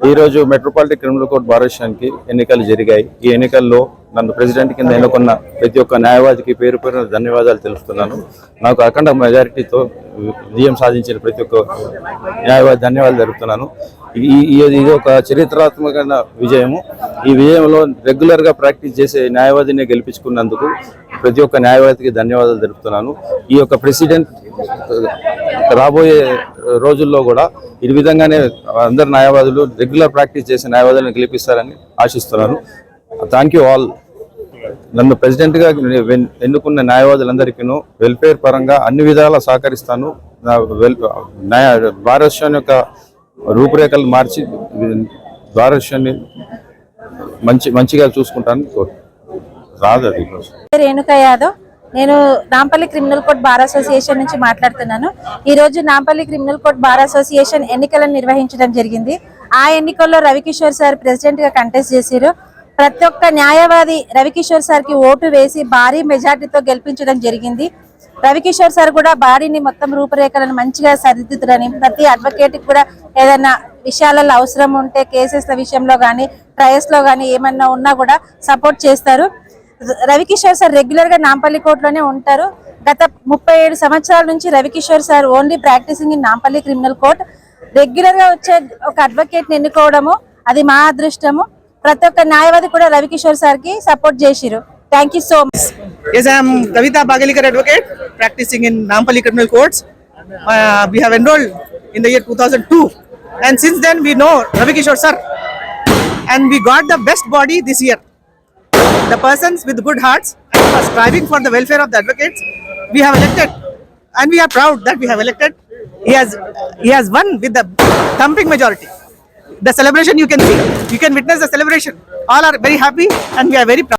ఈరోజు metropolitan criminal court bar అసోసియేషన్కి ఎన్నికలు జరిగాయి. ఈ ఎన్నికల్లో నన్ను ప్రెసిడెంట్ కింద ఎన్నుకున్న ప్రతి ఒక్క న్యాయవాదికి పేరు పేరున ధన్యవాదాలు తెలుపుతున్నాను. నాకు అఖండ మెజారిటీతో విజయం సాధించిన ప్రతి ఒక్క న్యాయవాది ధన్యవాదాలు తెలుపుతున్నాను. ఇది ఒక చరిత్రాత్మకమైన విజయము. ఈ విజయంలో రెగ్యులర్గా ప్రాక్టీస్ చేసే న్యాయవాదిని గెలిపించుకున్నందుకు ప్రతి ఒక్క న్యాయవాదికి ధన్యవాదాలు తెలుపుతున్నాను. ఈ యొక్క ప్రెసిడెంట్ రాబోయే రోజుల్లో కూడా ఈ విధంగానే అందరు న్యాయవాదులు రెగ్యులర్ ప్రాక్టీస్ చేసే న్యాయవాదులను గెలిపిస్తారని ఆశిస్తున్నాను. Thank you all. నన్ను ప్రెసిడెంట్గా ఎన్నుకున్న న్యాయవాదులందరికీ వెల్ఫేర్ పరంగా అన్ని విధాలా సహకరిస్తాను. బార్ అసోసియేషన్ యొక్క రూపురేఖలు మార్చి బార్ అసోసియేషన్ని మంచిగా చూసుకుంటాను. రాదు అది. రేణుకా యాదవ్, నేను Nampally criminal court bar association నుంచి మాట్లాడుతున్నాను. ఈ రోజు Nampally criminal court bar association ఎన్నికలను నిర్వహించడం జరిగింది. ఆ ఎన్నికల్లో రవికిషోర్ సార్ ప్రెసిడెంట్ గా కంటెస్ట్ చేశారు. ప్రతి ఒక్క న్యాయవాది రవికిషోర్ సార్ కి ఓటు వేసి భారీ మెజార్టీతో గెలిపించడం జరిగింది. రవికిషోర్ సార్ కూడా బాడీని మొత్తం రూపురేఖలను మంచిగా సరిదిద్దురని, ప్రతి అడ్వకేట్ కూడా ఏదైనా విషయాలలో అవసరం ఉంటే కేసెస్ల విషయంలో కానీ ట్రయల్స్ లో కానీ ఏమన్నా ఉన్నా కూడా సపోర్ట్ చేస్తారు. రవికిషోర్ సార్ రెగ్యులర్ గా నాంపల్లి కోర్టులోనే ఉంటారు. గత 37 సంవత్సరాల నుంచి Ravikishore sir only practising in Nampally criminal court. Regular గా వచ్చే ఒక అడ్వకేట్ ని ఎన్నుకోవడము అది మా అదృష్టము. ప్రతి ఒక్క న్యాయవాది కూడా రవికిషోర్ సార్ కి సపోర్ట్ చేసిరు. Thank you so much. Yes, I am Kavita Bagalikar advocate practicing in Nampally Criminal Courts. We have enrolled in the year 2002 and since then we know Ravi Kishore sir and we got the best body this year. The persons with good hearts and who are striving for the welfare of the advocates we have elected and we are proud that we have elected. He has won with the thumping majority. The celebration you can see, you can witness the celebration. All are very happy and we are very proud.